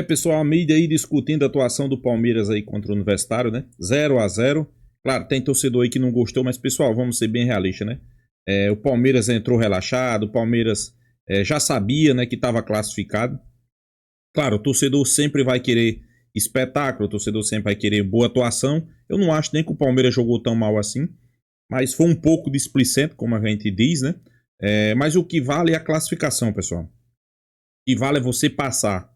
Pessoal, a mídia aí discutindo a atuação do Palmeiras aí contra o Universitário, né? 0-0. Claro, tem torcedor aí que não gostou, mas pessoal, vamos ser bem realistas, né? O Palmeiras entrou relaxado, o Palmeiras já sabia, né, que estava classificado. Claro, o torcedor sempre vai querer espetáculo, o torcedor sempre vai querer boa atuação. Eu não acho nem que o Palmeiras jogou tão mal assim, mas foi um pouco displicente, como a gente diz, né? Mas o que vale é a classificação, pessoal. O que vale é você passar.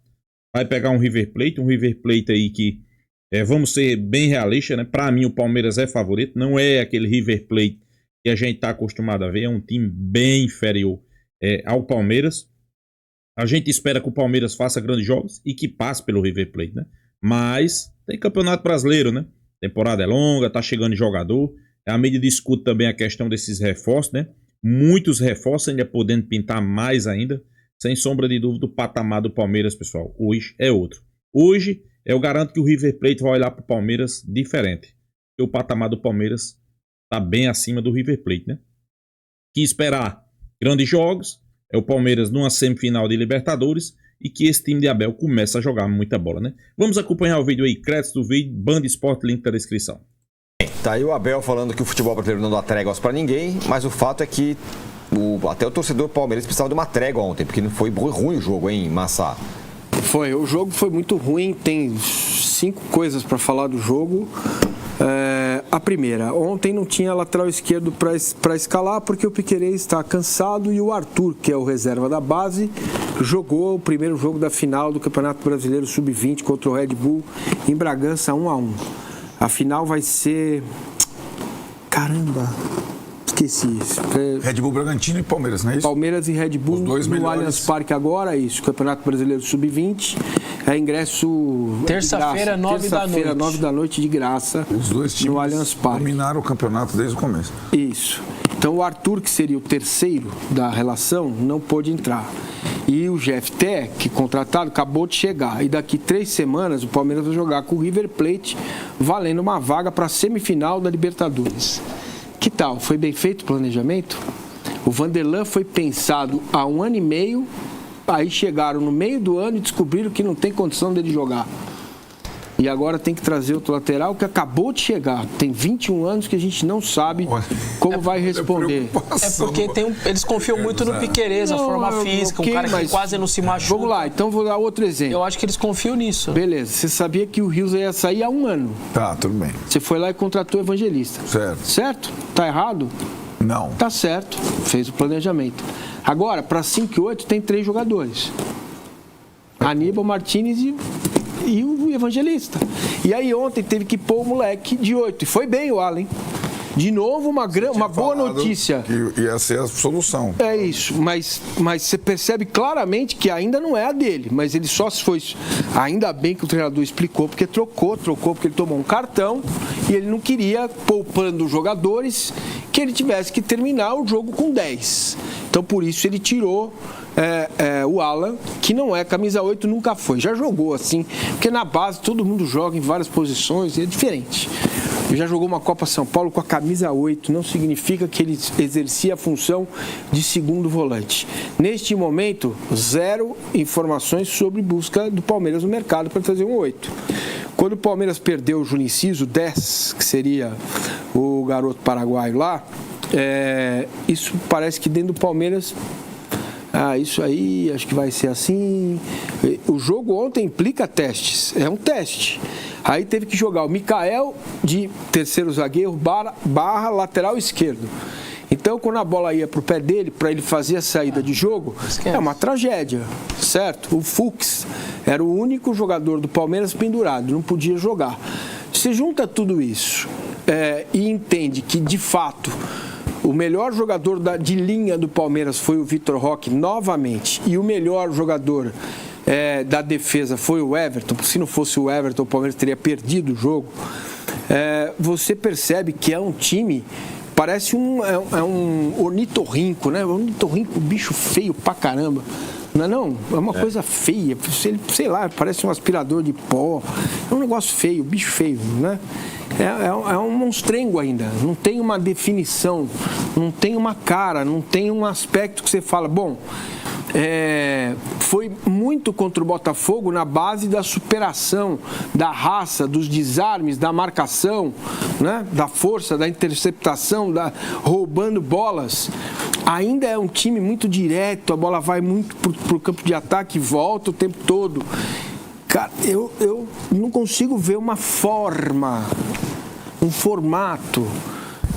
Vai pegar um River Plate aí que, vamos ser bem realistas, né? Para mim o Palmeiras é favorito, não é aquele River Plate que a gente está acostumado a ver, é um time bem inferior ao Palmeiras. A gente espera que o Palmeiras faça grandes jogos e que passe pelo River Plate, né? Mas tem Campeonato Brasileiro, né? Temporada é longa, tá chegando jogador. A mídia discute também a questão desses reforços, né? Muitos reforços ainda podendo pintar mais ainda. Sem sombra de dúvida, o patamar do Palmeiras, pessoal, hoje é outro. Hoje, eu garanto que o River Plate vai olhar para o Palmeiras diferente. Porque o patamar do Palmeiras está bem acima do River Plate, né? Que esperar grandes jogos, é o Palmeiras numa semifinal de Libertadores e que esse time de Abel começa a jogar muita bola, né? Vamos acompanhar o vídeo aí, créditos do vídeo, Band Sport, link da descrição. Tá aí o Abel falando que o futebol brasileiro não dá tréguas para ninguém, mas o fato é que até o torcedor palmeirense precisava de uma trégua ontem, porque não foi ruim o jogo, hein, Massa? O jogo foi muito ruim, tem 5 coisas para falar do jogo. A primeira, ontem não tinha lateral esquerdo para escalar porque o Piquerez está cansado e o Arthur, que é o reserva da base, jogou o primeiro jogo da final do Campeonato Brasileiro Sub-20 contra o Red Bull em Bragança 1-1. A final vai ser... Caramba... Esqueci isso. Red Bull, Bragantino e Palmeiras, não é isso? Palmeiras e Red Bull no Allianz Parque agora, é isso. Campeonato Brasileiro Sub-20. Ingresso terça-feira, 9 da noite. Terça-feira, 9 da noite, de graça. Os dois times no Allianz Parque. Dominaram o campeonato desde o começo. Isso. Então o Arthur, que seria o terceiro da relação, não pôde entrar. E o GFT, que contratado, acabou de chegar. E daqui 3 semanas o Palmeiras vai jogar com o River Plate, valendo uma vaga para a semifinal da Libertadores. Que tal? Foi bem feito o planejamento? O Vanderlan foi pensado há 1 ano e meio, aí chegaram no meio do ano e descobriram que não tem condição dele jogar. E agora tem que trazer outro lateral que acabou de chegar. Tem 21 anos que a gente não sabe como vai responder. Porque eles confiam muito no Piquerez, a forma física, um cara que quase não se machuca. Vamos lá, então vou dar outro exemplo. Eu acho que eles confiam nisso. Beleza, você sabia que o Rios ia sair há 1 ano. Tá, tudo bem. Você foi lá e contratou o Evangelista. Certo. Certo? Tá errado? Não. Tá certo, fez o planejamento. Agora, para 5 e 8 tem 3 jogadores. Aníbal, Martínez e o Evangelista. E aí ontem teve que pôr o moleque de 8. E foi bem o Allen. De novo, uma boa notícia. Que ia ser a solução. É isso, mas você percebe claramente que ainda não é a dele. Mas ele só se foi... Ainda bem que o treinador explicou, porque trocou porque ele tomou um cartão e ele não queria, poupando os jogadores, que ele tivesse que terminar o jogo com 10. Então, por isso, ele tirou o Alan, que não é camisa 8, nunca foi. Já jogou assim, porque na base todo mundo joga em várias posições e é diferente. Ele já jogou uma Copa São Paulo com a camisa 8, não significa que ele exercia a função de segundo volante. Neste momento, 0 informações sobre busca do Palmeiras no mercado para trazer um 8. Quando o Palmeiras perdeu o Junicis, o 10, que seria o garoto paraguaio lá, isso parece que dentro do Palmeiras... isso aí, acho que vai ser assim. O jogo ontem implica testes, é um teste. Aí teve que jogar o Mikael de terceiro zagueiro barra lateral esquerdo. Então, quando a bola ia para o pé dele, para ele fazer a saída de jogo, é uma tragédia, certo? O Fux era o único jogador do Palmeiras pendurado, não podia jogar. Você junta tudo isso e entende que, de fato... O melhor jogador de linha do Palmeiras foi o Vitor Roque, novamente. E o melhor jogador da defesa foi o Everton. Se não fosse o Everton, o Palmeiras teria perdido o jogo. Você percebe que é um time... Parece um ornitorrinco, né? Um ornitorrinco, bicho feio pra caramba. Não, é uma coisa feia. Sei lá, parece um aspirador de pó. É um negócio feio, bicho feio, né? É um monstrengo ainda. Não tem uma definição, não tem uma cara, não tem um aspecto que você fala, bom, foi muito contra o Botafogo na base da superação, da raça, dos desarmes, da marcação, né? Da força, da interceptação, roubando bolas. Ainda é um time muito direto, a bola vai muito pro campo de ataque e volta o tempo todo. Cara, eu não consigo ver uma forma, um formato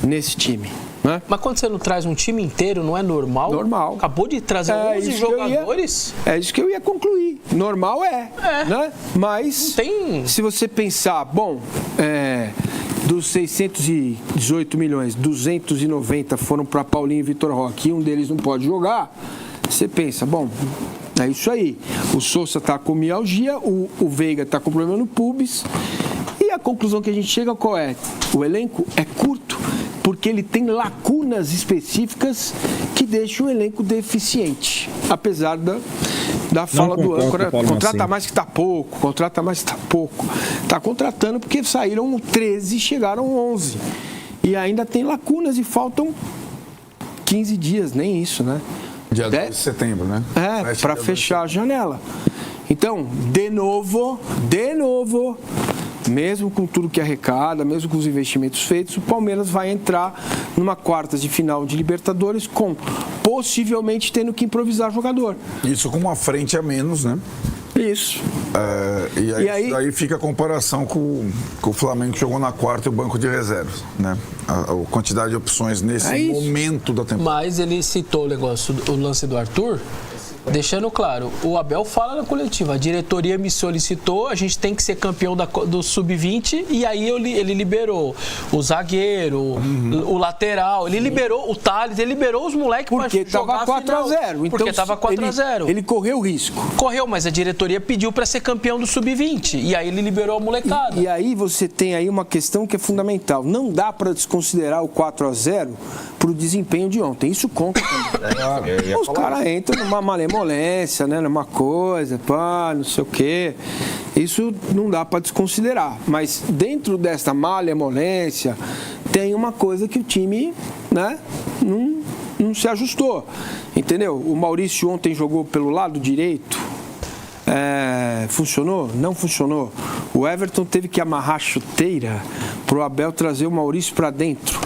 nesse time. Né? Mas quando você não traz um time inteiro, não é normal? Normal. Acabou de trazer 11 jogadores? É isso que eu ia concluir. Normal né? Mas, tem... se você pensar, bom, dos 618 milhões, 290 foram para Paulinho e Vitor Roque, e um deles não pode jogar, você pensa, bom, é isso aí. O Sousa está com mialgia, o Veiga está com problema no pubis, e a conclusão que a gente chega qual é? O elenco é curto, porque ele tem lacunas específicas que deixam o elenco deficiente, apesar da fala do âncora, contrata mais que está pouco, está contratando porque saíram 13 e chegaram 11, e ainda tem lacunas e faltam 15 dias, nem isso, né? Dia 10 de setembro, né? Para fechar a janela. Então, de novo, mesmo com tudo que arrecada, mesmo com os investimentos feitos, o Palmeiras vai entrar numa quartas de final de Libertadores com possivelmente tendo que improvisar jogador. Isso com uma frente a menos, né? Isso. E aí fica a comparação com o Flamengo que jogou na quarta e o banco de reservas, né? A quantidade de opções nesse momento da temporada. Mas ele citou o lance do Arthur, deixando claro, o Abel fala na coletiva, a diretoria me solicitou, a gente tem que ser campeão do Sub-20, e aí ele liberou o zagueiro, o lateral, ele liberou o Thales, ele liberou os moleques para jogar 4-0. Porque estava 4-0. Ele correu o risco. Correu, mas a diretoria pediu para ser campeão do Sub-20, e aí ele liberou a molecada. E aí você tem aí uma questão que é fundamental, não dá para desconsiderar o 4-0 para o desempenho de ontem, isso conta também. Os caras entram numa malemolência, né, numa coisa, não sei o quê. Isso não dá para desconsiderar. Mas dentro dessa malemolência tem uma coisa que o time, né, não se ajustou. Entendeu? O Maurício ontem jogou pelo lado direito. Funcionou? Não funcionou. O Everton teve que amarrar a chuteira pro Abel trazer o Maurício para dentro.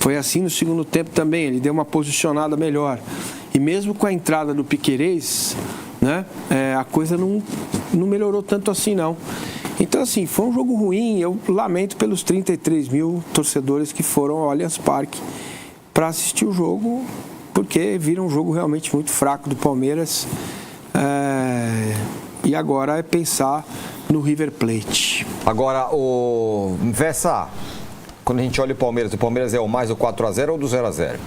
Foi assim no segundo tempo também, ele deu uma posicionada melhor. E mesmo com a entrada do Piquerez, né, a coisa não melhorou tanto assim, não. Então, assim, foi um jogo ruim. Eu lamento pelos 33 mil torcedores que foram ao Allianz Parque para assistir o jogo, porque viram um jogo realmente muito fraco do Palmeiras. E agora é pensar no River Plate. Agora, o Vessa, quando a gente olha o Palmeiras é o mais do 4-0 ou do 0-0?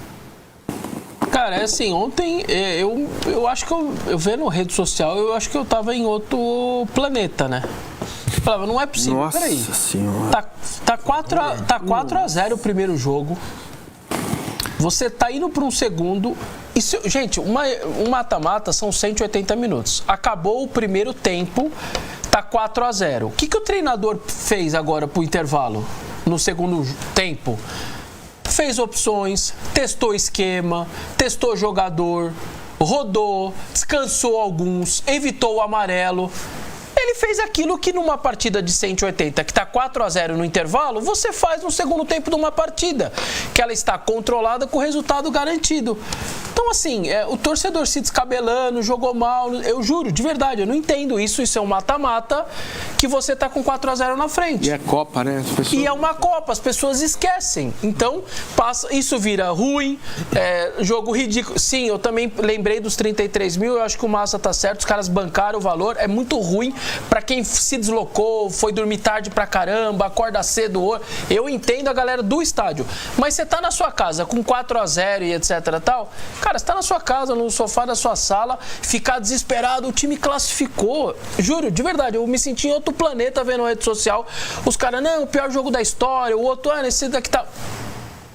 Cara, assim, ontem eu acho que eu vendo rede social, eu acho que eu tava em outro planeta, né? Eu falava, não é possível, Nossa peraí. Senhora. Tá 4-0 o primeiro jogo. Você tá indo para um segundo. Gente, um mata-mata são 180 minutos. Acabou o primeiro tempo, tá 4-0. O que o treinador fez agora pro intervalo? No segundo tempo? Fez opções, testou esquema, testou jogador, rodou, descansou alguns, evitou o amarelo. Ele fez aquilo que numa partida de 180, que está 4-0 no intervalo, você faz no segundo tempo de uma partida, que ela está controlada com o resultado garantido. Então, assim, o torcedor se descabelando, jogou mal, eu juro, de verdade, eu não entendo isso. Isso é um mata-mata que você está com 4-0 na frente. E é Copa, né? E é uma Copa, as pessoas esquecem. Então, isso vira ruim, jogo ridículo. Sim, eu também lembrei dos 33 mil, eu acho que o Massa tá certo, os caras bancaram o valor, é muito ruim para quem se deslocou, foi dormir tarde pra caramba, acorda cedo. Eu entendo a galera do estádio, mas você tá na sua casa com 4-0 e etc e tal, cara, você tá na sua casa, no sofá da sua sala, ficar desesperado, o time classificou. Juro, de verdade, eu me senti em outro planeta vendo a rede social, os caras, não, o pior jogo da história, o outro, esse daqui tá...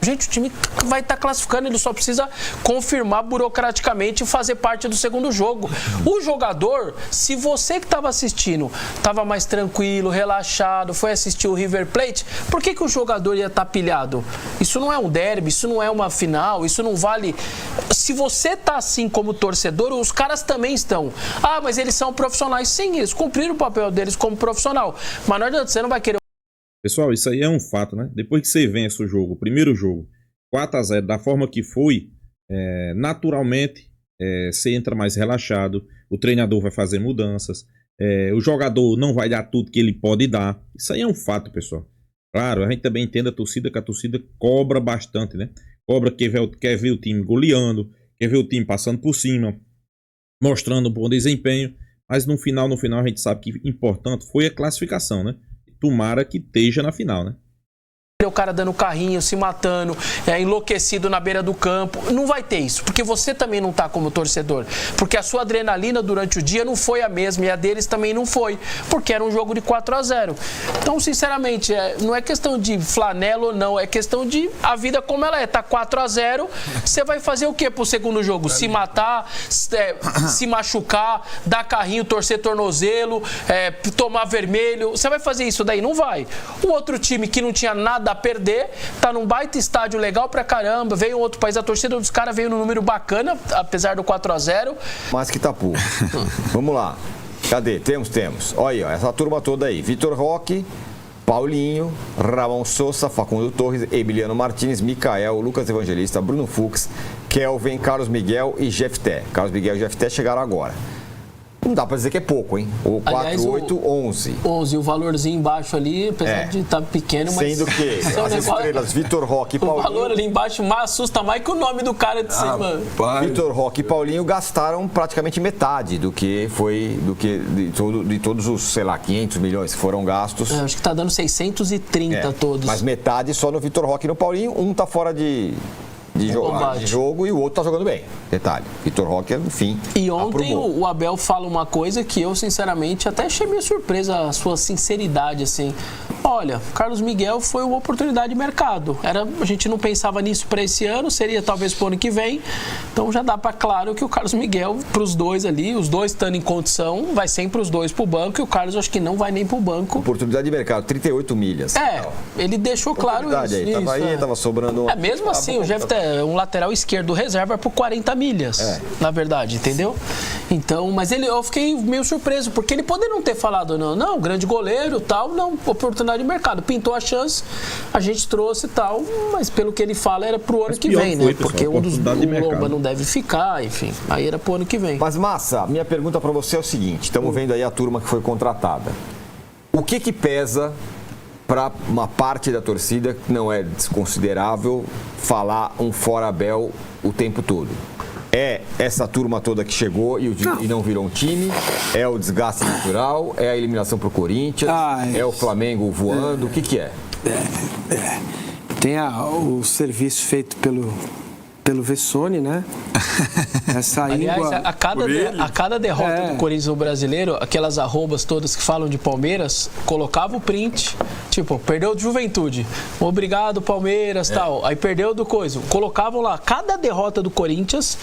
Gente, o time vai estar classificando, ele só precisa confirmar burocraticamente e fazer parte do segundo jogo. O jogador, se você que estava assistindo estava mais tranquilo, relaxado, foi assistir o River Plate, por que o jogador ia estar pilhado? Isso não é um derby, isso não é uma final, isso não vale... Se você tá assim como torcedor, os caras também estão. Ah, mas eles são profissionais. Sim, eles cumpriram o papel deles como profissional. Mas não adianta, você não vai querer... Pessoal, isso aí é um fato, né? Depois que você vence o jogo, o primeiro jogo, 4-0, da forma que foi, naturalmente, você entra mais relaxado, o treinador vai fazer mudanças, o jogador não vai dar tudo que ele pode dar. Isso aí é um fato, pessoal. Claro, a gente também entende a torcida, que a torcida cobra bastante, né? Cobra que quer ver o time goleando, quer ver o time passando por cima, mostrando um bom desempenho, mas no final a gente sabe que importante foi a classificação, né? Tomara que esteja na final, né? O cara dando carrinho, se matando, enlouquecido na beira do campo. Não vai ter isso, porque você também não tá como torcedor. Porque a sua adrenalina durante o dia não foi a mesma e a deles também não foi, porque era um jogo de 4-0. Então, sinceramente, não é questão de flanela ou não, é questão de a vida como ela é. Tá 4-0, você vai fazer o quê pro segundo jogo? Se matar, se machucar, dar carrinho, torcer tornozelo, tomar vermelho. Você vai fazer isso daí? Não vai. O outro time que não tinha nada a perder, tá num baita estádio legal pra caramba, veio um outro país, a torcida dos caras veio num número bacana, apesar do 4-0. Mas que Itapu. Vamos lá. Cadê? Temos. Olha aí, essa turma toda aí. Vitor Roque, Paulinho, Ramon Sousa, Facundo Torres, Emiliano Martins, Micael, Lucas Evangelista, Bruno Fux, Kelvin, Carlos Miguel e Jefté. Carlos Miguel e Jefté chegaram agora. Não dá pra dizer que é pouco, hein? O 4, 8, 11. 11, o valorzinho embaixo ali, apesar de estar pequeno, mas... Sendo que as estrelas Vitor Roque e Paulinho... O valor ali embaixo assusta mais que o nome do cara de cima. Vitor Roque e Paulinho gastaram praticamente metade do que foi... de todos os, sei lá, 500 milhões que foram gastos. Acho que tá dando 630 todos. Mas metade só no Vitor Roque e no Paulinho. Um tá fora de jogo e o outro tá jogando bem. Detalhe, Vitor Roque, enfim. E ontem o Abel fala uma coisa que eu, sinceramente, até achei meio surpresa a sua sinceridade, assim. Olha, Carlos Miguel foi uma oportunidade de mercado. A gente não pensava nisso para esse ano, seria talvez pro ano que vem. Então já dá para claro que o Carlos Miguel, pros dois ali, os dois estando em condição, vai sempre os dois pro banco e o Carlos acho que não vai nem pro banco. Oportunidade de mercado, 38 milhas. Ele deixou claro isso. Aí, tava sobrando... mesmo assim, o Jeff um lateral esquerdo reserva por 40 milhas, na verdade, entendeu? Então, mas eu fiquei meio surpreso, porque ele poderia não ter falado, não, grande goleiro, tal, não, oportunidade de mercado, pintou a chance, a gente trouxe e tal, mas pelo que ele fala era pro ano que vem, né? Porque um dos Lomba não deve ficar, enfim, aí era pro ano que vem. Mas, Massa, minha pergunta para você é o seguinte, estamos vendo aí a turma que foi contratada. O que pesa para uma parte da torcida, que não é desconsiderável, falar um fora Abel o tempo todo? É essa turma toda que chegou e não virou um time? É o desgaste natural? É a eliminação pro Corinthians? É o Flamengo voando? O que é? Tem o serviço feito pelo Vessone, né? Essa Aliás, a cada derrota do Corinthians no Brasileiro, aquelas arrobas todas que falam de Palmeiras, colocava o print, tipo, perdeu do Juventude, obrigado Palmeiras, tal, aí perdeu do Coisa, colocavam lá, cada derrota do Corinthians,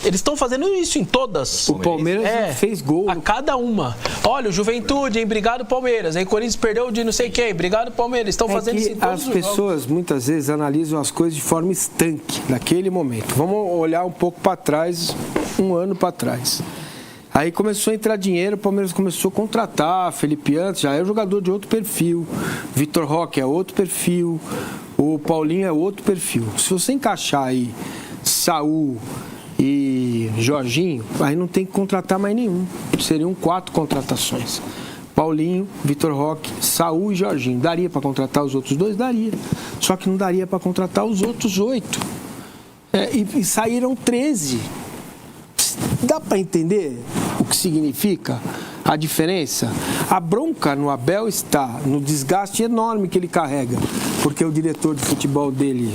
eles estão fazendo isso em todas. O Palmeiras fez gol. A cada uma. Olha, o Juventude, hein, obrigado Palmeiras, aí o Corinthians perdeu de não sei quem, obrigado Palmeiras, estão fazendo isso em todos os jogos. As pessoas, muitas vezes, analisam as coisas de forma estanque, naquele momento. Vamos olhar um pouco para trás, um ano para trás. Aí começou a entrar dinheiro, o Palmeiras começou a contratar, Felipe Antes já é um jogador de outro perfil, Vitor Roque é outro perfil, o Paulinho é outro perfil. Se você encaixar aí Saul e Jorginho, aí não tem que contratar mais nenhum. Seriam 4 contratações. Paulinho, Vitor Roque, Saul e Jorginho. Daria para contratar os outros 2? Daria. Só que não daria para contratar os outros 8. E saíram 13. Dá para entender o que significa a diferença? A bronca no Abel está no desgaste enorme que ele carrega, porque o diretor de futebol dele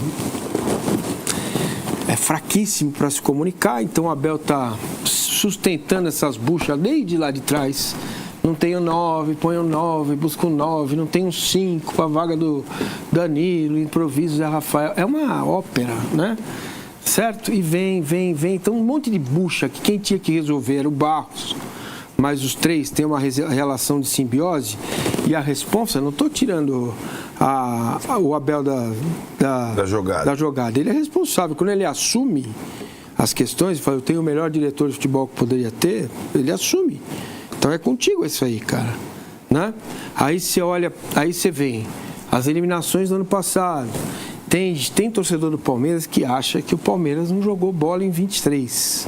é fraquíssimo para se comunicar, então o Abel está sustentando essas buchas desde lá de trás, Não tem o 9, põe o 9, busca o 9, não tem o 5 com a vaga do Danilo, improviso Zé Rafael. É uma ópera, né? Certo? E vem. Então um monte de bucha que quem tinha que resolver era o Barros. Mas os três têm uma relação de simbiose e a responsa, não estou tirando o Abel da jogada. Ele é responsável. Quando ele assume as questões, fala, eu tenho o melhor diretor de futebol que poderia ter, ele assume. Então é contigo isso aí, cara. Né? Aí você olha, aí você vem as eliminações do ano passado. Tem torcedor do Palmeiras que acha que o Palmeiras não jogou bola em 23.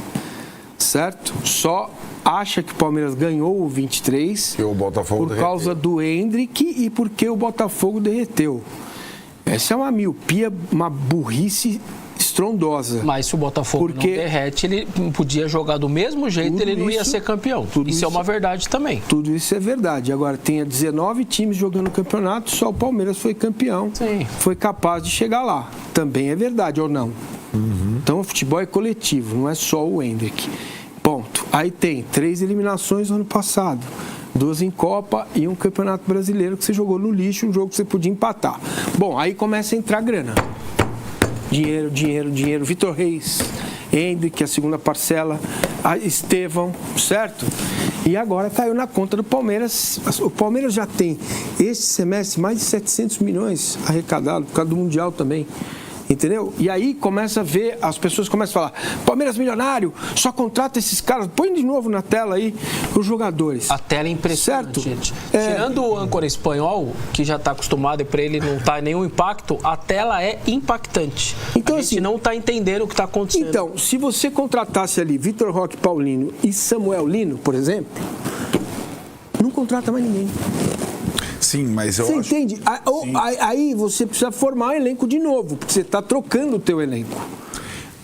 Certo? Só acha que o Palmeiras ganhou o 23 o Botafogo por causa do Endrick e porque o Botafogo derreteu. Essa é uma miopia, uma burrice estrondosa. Mas se o Botafogo não derrete, ele podia jogar do mesmo jeito, ele não ia ser campeão. Isso é uma verdade também. Tudo isso é verdade. Agora, tem 19 times jogando o campeonato, só o Palmeiras foi campeão. Sim. Foi capaz de chegar lá. Também é verdade, ou não? Então, o futebol é coletivo, não é só o Endrick. Ponto. Aí tem 3 eliminações no ano passado. 2 em Copa e um Campeonato Brasileiro que você jogou no lixo, um jogo que você podia empatar. Bom, aí começa a entrar grana. Dinheiro. Vitor Reis, Endrick, a segunda parcela, Estevão, certo? E agora caiu na conta do Palmeiras. O Palmeiras já tem, esse semestre, mais de 700 milhões arrecadados, por causa do Mundial também. Entendeu? E aí começa a ver, as pessoas começam a falar, Palmeiras milionário, só contrata esses caras. Põe de novo na tela aí os jogadores. A tela é impressionante, certo? Gente. Tirando o âncora espanhol, que já está acostumado e para ele não tá nenhum impacto, a tela é impactante. Então, a gente não está entendendo o que está acontecendo. Então, se você contratasse ali Vitor Roque Paulino e Samuel Lino, por exemplo, não contrata mais ninguém. Sim, mas eu Você acho... entende? Aí você precisa formar um elenco de novo, porque você está trocando o teu elenco.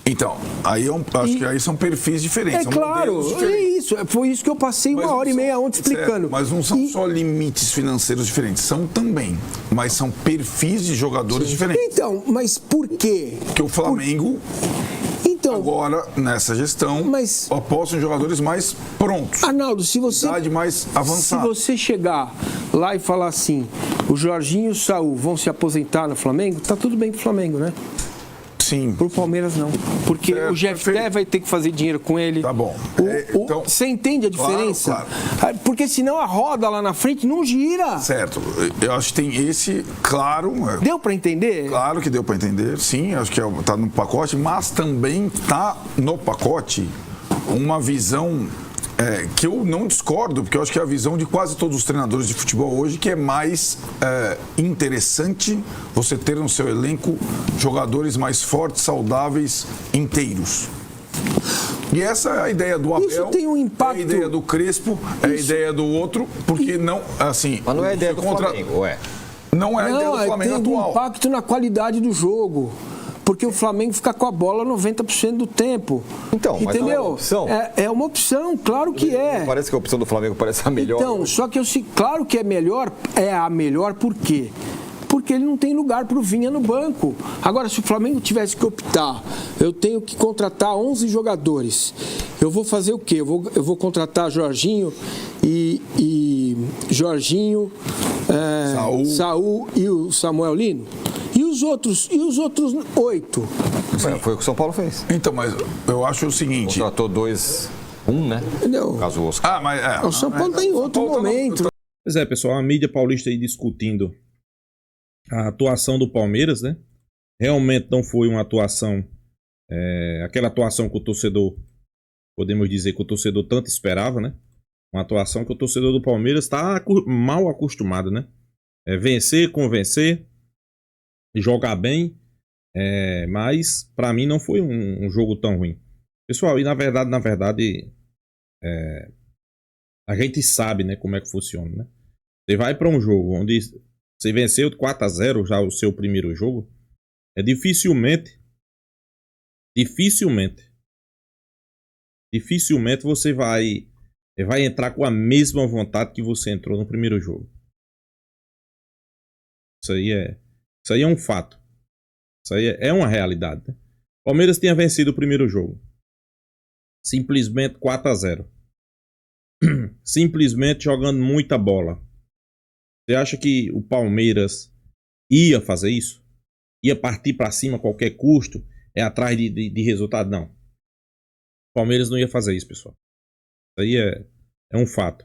Então, aí acho que aí são perfis diferentes. É claro, é isso. Foi isso que eu passei uma hora e meia ontem explicando. Certo, mas não são só limites financeiros diferentes, são também. Mas são perfis de jogadores diferentes. Então, mas por quê? Porque o Flamengo... Agora, nessa gestão, aposta em jogadores mais prontos. Arnaldo, se você... mais avançada. Se você chegar lá e falar assim, o Jorginho e o Saul vão se aposentar no Flamengo, tá tudo bem pro Flamengo, né? Sim. Pro Palmeiras não. Porque o Jefté vai ter que fazer dinheiro com ele. Tá bom. Então, você entende a diferença? Claro. Porque senão a roda lá na frente não gira. Certo. Eu acho que tem esse, claro... Deu para entender? Claro que deu para entender, sim. Acho que tá no pacote, mas também tá no pacote uma visão... que eu não discordo, porque eu acho que é a visão de quase todos os treinadores de futebol hoje, que é mais interessante você ter no seu elenco jogadores mais fortes, saudáveis, inteiros. E essa é a ideia do Abel, isso tem um impacto... é a ideia do Crespo, é a ideia do outro, porque não, assim... Mas não é a ideia do Flamengo, Não é a ideia do Flamengo atual. Tem um impacto na qualidade do jogo. Porque o Flamengo fica com a bola 90% do tempo. Então, mas entendeu? é uma opção. É uma opção, claro que é. Parece que a opção do Flamengo parece a melhor. Então, só que claro que é a melhor, por quê? Porque ele não tem lugar para o Vinha no banco. Agora, se o Flamengo tivesse que optar, eu tenho que contratar 11 jogadores. Eu vou fazer o quê? Eu vou contratar Jorginho Jorginho, Saul e o Samuel Lino? E os outros 8? Foi o que o São Paulo fez. Então, mas eu acho o seguinte... Contratou 2, né? Entendeu? Caso o Oscar. O São Paulo está em outro momento. Pois é, pessoal, a mídia paulista aí discutindo a atuação do Palmeiras, né? Realmente não foi uma atuação, aquela atuação que o torcedor, podemos dizer que o torcedor tanto esperava, né? Uma atuação que o torcedor do Palmeiras está mal acostumado, né? Vencer, convencer, jogar bem, mas para mim não foi um jogo tão ruim. Pessoal, e na verdade, a gente sabe, né, como é que funciona, né? Você vai para um jogo onde você venceu 4-0 já o seu primeiro jogo, dificilmente você vai entrar com a mesma vontade que você entrou no primeiro jogo. Isso aí é um fato. Isso aí é uma realidade, né? Palmeiras tinha vencido o primeiro jogo. Simplesmente 4-0. simplesmente jogando muita bola. Você acha que o Palmeiras ia fazer isso? Ia partir para cima a qualquer custo? É atrás de resultado? Não. O Palmeiras não ia fazer isso, pessoal. Isso aí é um fato.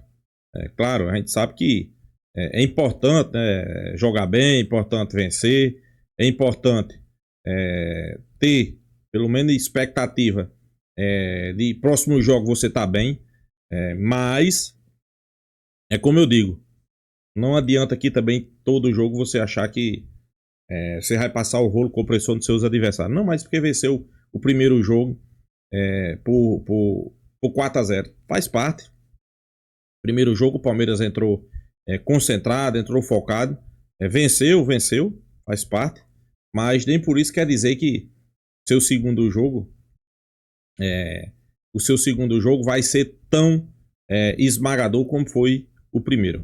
Claro, a gente sabe que é importante, né, jogar bem, é importante vencer, é importante ter pelo menos expectativa de próximo jogo você tá bem, mas é como eu digo, não adianta aqui também todo jogo você achar que você vai passar o rolo compressor nos seus adversários. Não, mas porque venceu o primeiro jogo por 4-0. Faz parte. Primeiro jogo o Palmeiras entrou concentrado, entrou focado, venceu, faz parte, mas nem por isso quer dizer que seu segundo jogo o seu segundo jogo vai ser tão esmagador como foi o primeiro.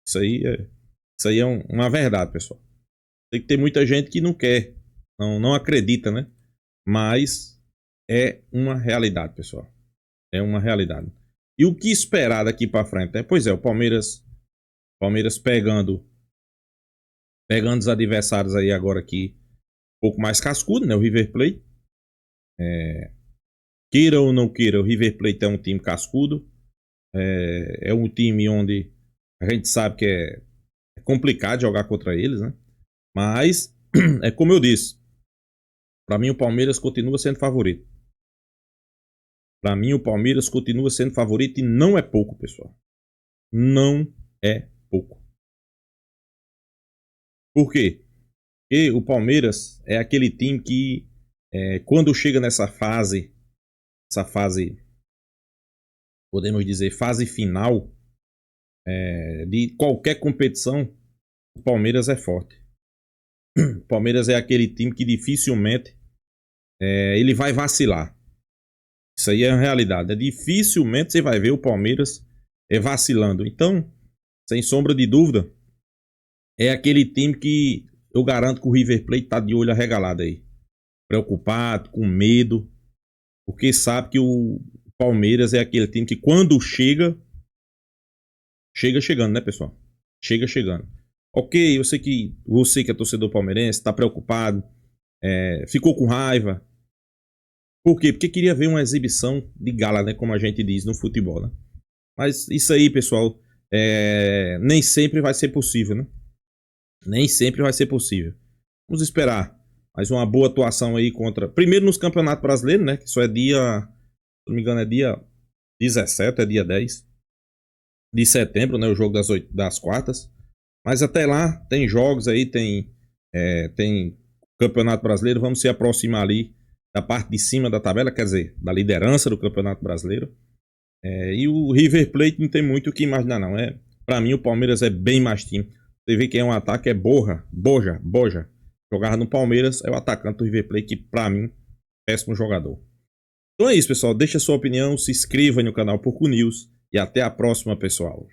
Isso aí é uma verdade, pessoal. Tem que ter muita gente que não quer, não acredita, né? Mas é uma realidade, pessoal. É uma realidade. E o que esperar daqui para frente, né? Pois é, o Palmeiras pegando os adversários aí agora aqui um pouco mais cascudo, né? O River Plate. Queira ou não queira, o River Plate é um time cascudo. É um time onde a gente sabe que é complicado jogar contra eles, né? Mas, é como eu disse, para mim o Palmeiras continua sendo favorito. Para mim o Palmeiras continua sendo favorito e não é pouco, pessoal. Não é pouco. Por quê? Porque o Palmeiras é aquele time que quando chega nessa fase, podemos dizer, fase final de qualquer competição, o Palmeiras é forte. O Palmeiras é aquele time que dificilmente ele vai vacilar. Isso aí é a realidade. Dificilmente você vai ver o Palmeiras vacilando. Então, sem sombra de dúvida, é aquele time que eu garanto que o River Plate tá de olho arregalado aí. Preocupado, com medo. Porque sabe que o Palmeiras é aquele time que quando chega chegando, né, pessoal? Chega chegando. Ok, eu sei que você que é torcedor palmeirense está preocupado, ficou com raiva. Por quê? Porque queria ver uma exibição de gala, né, como a gente diz no futebol, né? Mas isso aí, pessoal, nem sempre vai ser possível, né? Nem sempre vai ser possível. Vamos esperar mais uma boa atuação aí primeiro nos campeonatos brasileiros, né? Que só é dia, se não me engano, é dia 17, é dia 10 de setembro, né? O jogo das quartas. Mas até lá, tem jogos aí, tem Campeonato Brasileiro. Vamos se aproximar ali da parte de cima da tabela, quer dizer, da liderança do Campeonato Brasileiro. E o River Plate não tem muito o que imaginar, não. Pra mim, o Palmeiras é bem mais time. Você vê que é um ataque, é Boja. Jogava no Palmeiras, é o atacante do River Plate, que pra mim, péssimo jogador. Então é isso, pessoal. Deixa a sua opinião, se inscreva no canal Porco News e até a próxima, pessoal.